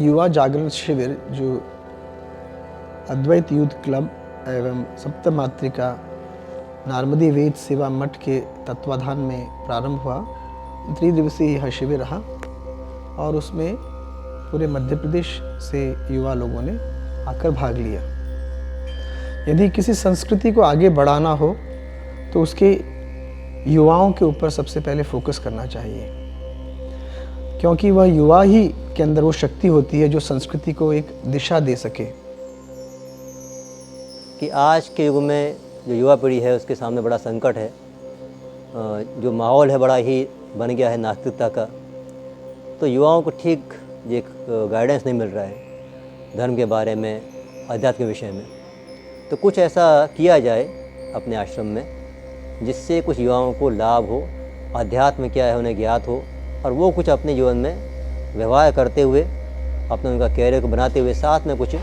युवा जागरण शिविर जो अद्वैत यूथ क्लब एवं सप्तमातृका नारमदी वेद सेवा मठ के तत्वाधान में प्रारंभ हुआ, त्रिदिवसीय यह शिविर रहा और उसमें पूरे मध्य प्रदेश से युवा लोगों ने आकर भाग लिया। यदि किसी संस्कृति को आगे बढ़ाना हो तो उसके युवाओं के ऊपर सबसे पहले फोकस करना चाहिए, क्योंकि वह युवा ही के अंदर वो शक्ति होती है जो संस्कृति को एक दिशा दे सके। कि आज के युग में जो युवा पीढ़ी है उसके सामने बड़ा संकट है, जो माहौल है बड़ा ही बन गया है नास्तिकता का, तो युवाओं को ठीक एक गाइडेंस नहीं मिल रहा है धर्म के बारे में, अध्यात्म के विषय में। तो कुछ ऐसा किया जाए अपने आश्रम में जिससे कुछ युवाओं को लाभ हो, अध्यात्म क्या है उन्हें ज्ञात हो और वो कुछ अपने जीवन में व्यवहार करते हुए अपने उनका कैरियर को बनाते हुए साथ में कुछ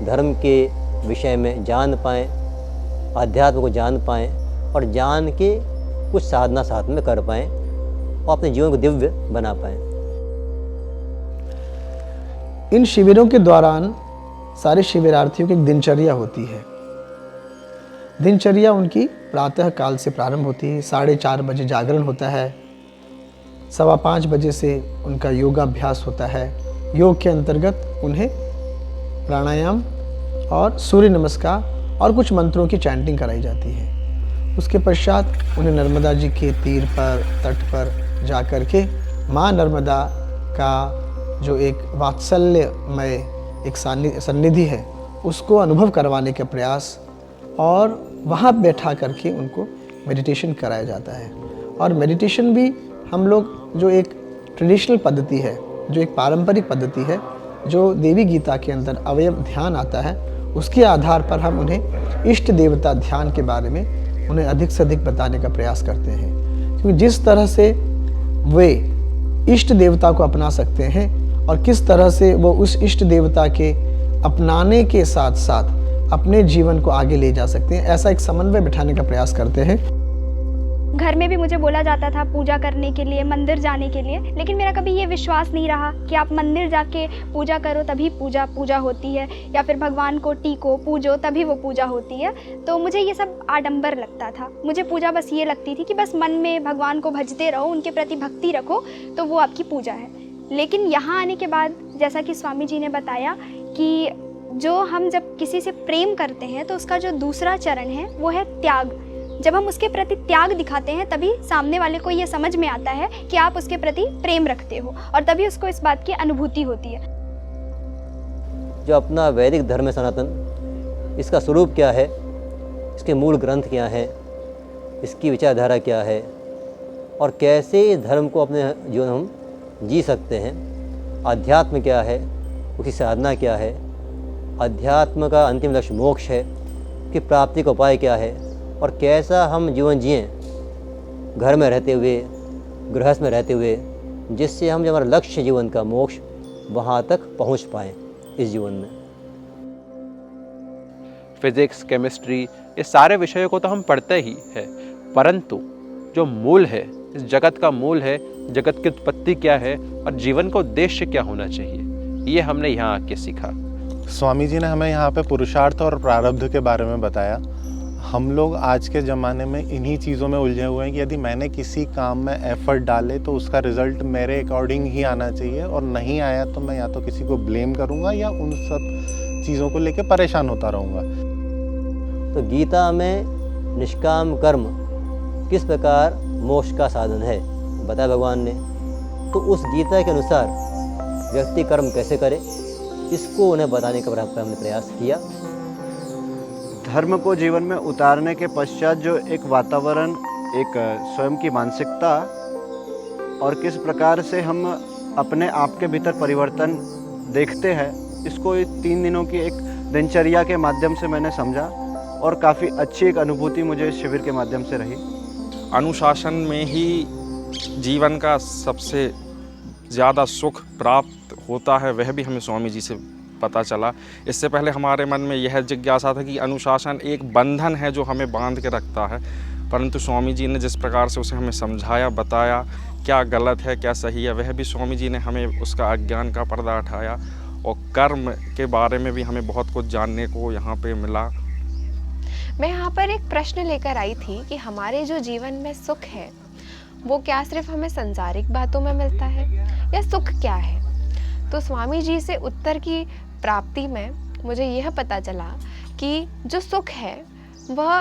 धर्म के विषय में जान पाएँ, अध्यात्म को जान पाएँ और जान के कुछ साधना साथ में कर पाएँ और अपने जीवन को दिव्य बना पाएँ। इन शिविरों के दौरान सारे शिविरार्थियों की एक दिनचर्या होती है। दिनचर्या उनकी प्रातः काल से प्रारंभ होती है, 4:30 बजे जागरण होता है, 5:15 बजे से उनका योगाभ्यास होता है। योग के अंतर्गत उन्हें प्राणायाम और सूर्य नमस्कार और कुछ मंत्रों की चैंटिंग कराई जाती है। उसके पश्चात उन्हें नर्मदा जी के तीर पर, तट पर जा कर के माँ नर्मदा का जो एक वात्सल्यमय एक सन्निधि है उसको अनुभव करवाने का प्रयास और वहाँ बैठा करके उनको मेडिटेशन कराया जाता है। और मेडिटेशन भी हम लोग जो एक ट्रेडिशनल पद्धति है, जो एक पारंपरिक पद्धति है, जो देवी गीता के अंदर अवयव ध्यान आता है, उसके आधार पर हम उन्हें इष्ट देवता ध्यान के बारे में उन्हें अधिक से अधिक बताने का प्रयास करते हैं। क्योंकि जिस तरह से वे इष्ट देवता को अपना सकते हैं और किस तरह से वो उस इष्ट देवता के अपनाने के साथ साथ अपने जीवन को आगे ले जा सकते हैं, ऐसा एक समन्वय बिठाने का प्रयास करते हैं। घर में भी मुझे बोला जाता था पूजा करने के लिए, मंदिर जाने के लिए, लेकिन मेरा कभी ये विश्वास नहीं रहा कि आप मंदिर जाके पूजा करो तभी पूजा होती है, या फिर भगवान को टीको पूजो तभी वो पूजा होती है। तो मुझे ये सब आडंबर लगता था। मुझे पूजा बस ये लगती थी कि बस मन में भगवान को भजते रहो, उनके प्रति भक्ति रखो तो वो आपकी पूजा है। लेकिन यहाँ आने के बाद जैसा कि स्वामी जी ने बताया कि जो हम जब किसी से प्रेम करते हैं तो उसका जो दूसरा चरण है वो है त्याग। जब हम उसके प्रति त्याग दिखाते हैं तभी सामने वाले को ये समझ में आता है कि आप उसके प्रति प्रेम रखते हो और तभी उसको इस बात की अनुभूति होती है। जो अपना वैदिक धर्म है सनातन, इसका स्वरूप क्या है, इसके मूल ग्रंथ क्या हैं, इसकी विचारधारा क्या है और कैसे इस धर्म को अपने जीवन में हम जी सकते हैं, अध्यात्म क्या है, उसकी साधना क्या है, अध्यात्म का अंतिम लक्ष्य मोक्ष है कि प्राप्ति का उपाय क्या है और कैसा हम जीवन जिएं घर में रहते हुए, गृहस्थ में रहते हुए, जिससे हम जो हमारा लक्ष्य जीवन का मोक्ष वहाँ तक पहुँच पाएँ इस जीवन में। फिजिक्स, केमिस्ट्री, ये सारे विषयों को तो हम पढ़ते ही है, परंतु जो मूल है, इस जगत का मूल है, जगत की उत्पत्ति क्या है और जीवन का उद्देश्य क्या होना चाहिए, ये हमने यहाँ आके सीखा। स्वामी जी ने हमें यहाँ पे पुरुषार्थ और प्रारब्ध के बारे में बताया। हम लोग आज के ज़माने में इन्हीं चीज़ों में उलझे हुए हैं कि यदि मैंने किसी काम में एफर्ट डाले तो उसका रिज़ल्ट मेरे अकॉर्डिंग ही आना चाहिए और नहीं आया तो मैं या तो किसी को ब्लेम करूँगा या उन सब चीज़ों को लेकर परेशान होता रहूँगा। तो गीता में निष्काम कर्म किस प्रकार मोक्ष का साधन है बताया भगवान ने। तो उस गीता के अनुसार व्यक्ति कर्म कैसे करे, इसको उन्हें बताने का हमने प्रयास किया। धर्म को जीवन में उतारने के पश्चात जो एक वातावरण, एक स्वयं की मानसिकता और किस प्रकार से हम अपने आप के भीतर परिवर्तन देखते हैं, इसको 3 दिनों की एक दिनचर्या के माध्यम से मैंने समझा और काफ़ी अच्छी एक अनुभूति मुझे इस शिविर के माध्यम से रही। अनुशासन में ही जीवन का सबसे ज़्यादा सुख प्राप्त होता है, वह भी हमें स्वामी जी से पता चला। इससे पहले हमारे मन में यह जिज्ञासा था कि अनुशासन एक बंधन है जो हमें बांध के रखता है, परंतु स्वामी जी ने जिस प्रकार से उसे हमें समझाया, बताया क्या गलत है क्या सही है, वह भी स्वामी जी ने हमें उसका अज्ञान का पर्दा हटाया और कर्म के बारे में भी हमें बहुत कुछ जानने को यहाँ पे मिला। मैं यहाँ पर एक प्रश्न लेकर आई थी कि हमारे जो जीवन में सुख है वो क्या सिर्फ हमें संसारिक बातों में मिलता है या सुख क्या है। तो स्वामी जी से उत्तर की प्राप्ति में मुझे यह पता चला कि जो सुख है वह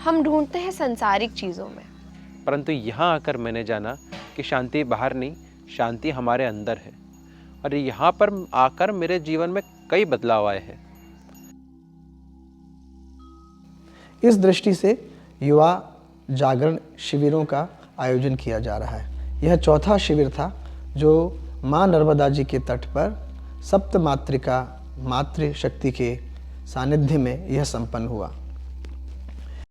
हम ढूंढते हैं संसारिक चीज़ों में, परंतु यहाँ आकर मैंने जाना कि शांति बाहर नहीं, शांति हमारे अंदर है। और यहाँ पर आकर मेरे जीवन में कई बदलाव आए हैं। इस दृष्टि से युवा जागरण शिविरों का आयोजन किया जा रहा है। यह चौथा शिविर था जो माँ नर्मदा जी के तट पर सप्त मातृका मातृशक्ति के सानिध्य में यह संपन्न हुआ।